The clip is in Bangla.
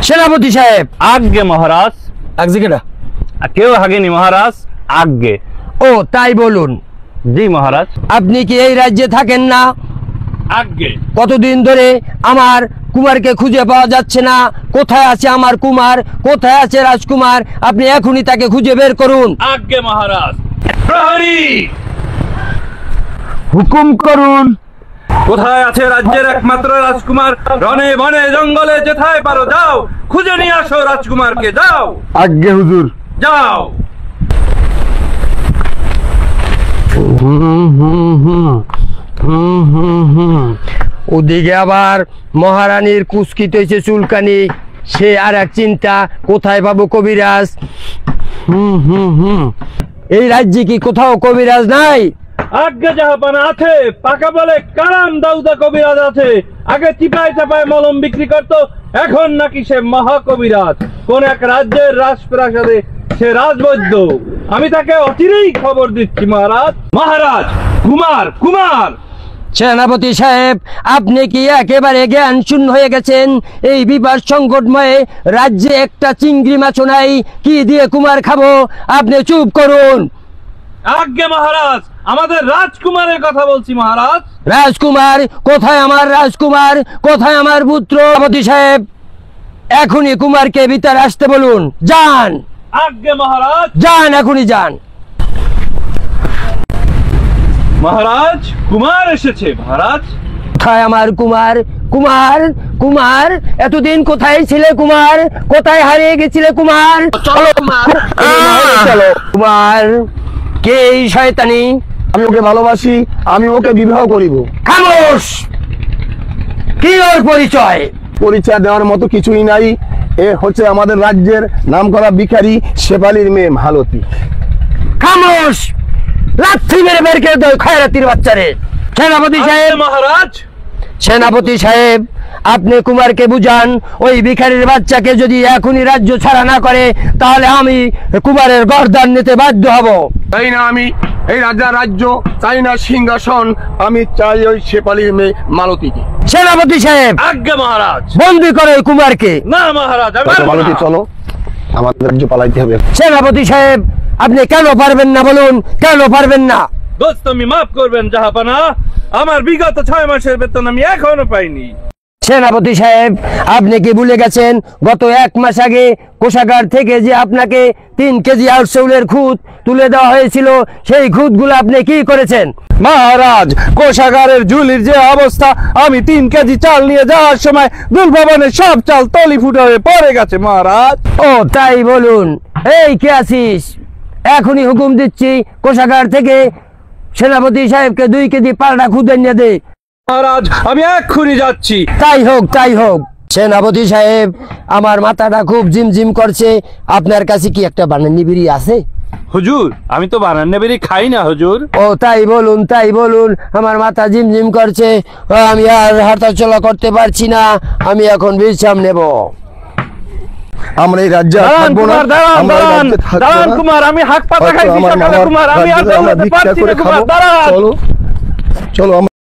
সেনাপতি সাহেব। আজ্ঞে মহারাজ। আজ্ঞে কেডা? কেউ আগেনি মহারাজ, আজ্ঞে। ও তাই বলুন। জি মহারাজ। আপনি কি এই রাজ্যে থাকেন না? আজ্ঞে। কতদিন ধরে আমার কুমারকে খুঁজে পাওয়া যাচ্ছে না। কোথায় আছে আমার কুমার? কোথায় আছে রাজকুমার? আপনি এখনই তাকে খুঁজে বের করুন। আজ্ঞে মহারাজ। প্রহরী, হুকুম করুন। কোথায় আছে রাজ্যের একমাত্র রাজকুমার? রনে বনে জঙ্গলে যেথায় পারো যাও, খুঁজে নিয়ে আসো রাজকুমারকে, যাও। আজ্ঞে হুজুর। যাও। ওদিকে আবার মহারানীর কুচকিত হয়েছে চুলকানি, সে আর এক চিন্তা, কোথায় পাবো কবিরাজ। এই রাজ্যে কি কোথাও কবিরাজ নাই? আজ্ঞে জাহাপানা আছে, পাকা বলে কারাম দাউদা কবিরাজ আছে। আগে চিপায় চাপায় মলম বিক্রি করতো, এখন নাকি সে মহাকবিরাজ। কোন এক রাজ্যের রাজপ্রাসাদে সে রাজবৈদ্য। আমি তাকে অচিরেই খবর দিচ্ছি মহারাজ। মহারাজ, কুমার কুমার। সেনাপতি সাহেব, আপনি কি একেবারে জ্ঞান শূন্য হয়ে গেছেন? এই বিপদ সংকটময় রাজ্যে একটা চিংড়ি মাছও নাই, কি দিয়ে কুমার খাবো? আপনি চুপ করুন। আজ্ঞে মহারাজ, আমাদের রাজকুমারের কথা বলছি মহারাজ। রাজকুমার কোথায়? আমার রাজকুমার কোথায়? আমার পুত্র। সেনাপতি সাহেব, এখনই কুমারকে ভিতরে আসতে বলুন। যান। আজ্ঞে মহারাজ। যান, এখনই যান। মহারাজ, কুমার এসেছে মহারাজ। কোথায় আমার কুমার? কুমার, কুমার, এতদিন কোথায় ছিলে কুমার? কোথায় হারিয়ে গেছিলে কুমার? চলো কুমার, চলো কুমার। কে এই শয়তানি? আমি ওকে ভালোবাসি, আমি ওকে বিবাহ করিব। খামোশ! কি ওর পরিচয়? পরিচয় দেওয়ার মতো কিছুই নাই। এ হচ্ছে আমাদের রাজ্যের নামকরা ভিখারি শেফালির মেয়ে মালতী। খামোশ! লাথি মেরে বের করে দাও খয়রাতির বাচ্চারে। সেনাপতি সাহেব। মহারাজ। সেনাপতি সাহেব, আপনি কুমারকে বুঝান, ওই ভিখারির বাচ্চাকে যদি এখনই রাজ্য ছাড়া না করে, তাহলে আমি কুমারের গর্দান নিতে বাধ্য হব। তাই না, আমি এই রাজ্য চাই না সিংহাসন, আমি চাই ওই শেফালির মেয়ে মালতীকে। সেনাপতি সাহেব। আজ্ঞে মহারাজ। বন্দি করো ওই কুমারকে। না মহারাজ, মালতী চলো, আমাদের রাজ্য পালাইতে হবে। সেনাপতি সাহেব, আপনি কেন পারবেন না বলুন? কেন পারবেন না? দোস্ত, আমি মাফ করবেন জাহাপানা, আমার বিগত 6 মাসের বেতন আমি এখনো পাইনি। সেনাপতি সাহেব, আপনি কি ভুলে গেছেন গত 1 মাস আগে কোষাগার থেকে যে আপনাকে 3 কেজি আউটসৌলের খুদ তুলে দেওয়া হয়েছিল, সেই খুদগুলো আপনি কি করেছেন? মহারাজ, কোষাগারের ঝুলির যে অবস্থা, আমি 3 কেজি চাল নিয়ে যাওয়ার সময় দুর্ভবনের সব চাল তলি ফুটে হয়ে পড়ে গেছে মহারাজ। ও তাই বলুন। এই কে আছিস? এখনই হুকুম দিচ্ছি, কোষাগার থেকে সেনাপতি সাহেবকে 2 কেজি পাল্টা খুদ এনে দে। মহারাজ, আমি এক্ষুনি যাচ্ছি। তাই হোক, তাই হোক। সেনাপতি সাহেব, আমার মাথাটা খুব জিমজিম করছে। আপনার কাছে কি একটা বানানি বিড়ি আছে? হুজুর, আমি তো বানান্না বেরি খাই না হুজুর। ও তাই বলুন, তাই বলুন। আমার মাথা জিমজিম করছে, আমি আর হাঁটাচলা করতে পারছি না। আমি এখন বিশ্রাম নেব। আমরা এই রাজ্যে থাকবো না। দাঁড়ান কুমার, আমি হাক পাতা খাইছি সকালে কুমার, আমি আর দৌড়াতে পারছি না কুমার, দাঁড়ান। চলো চলো।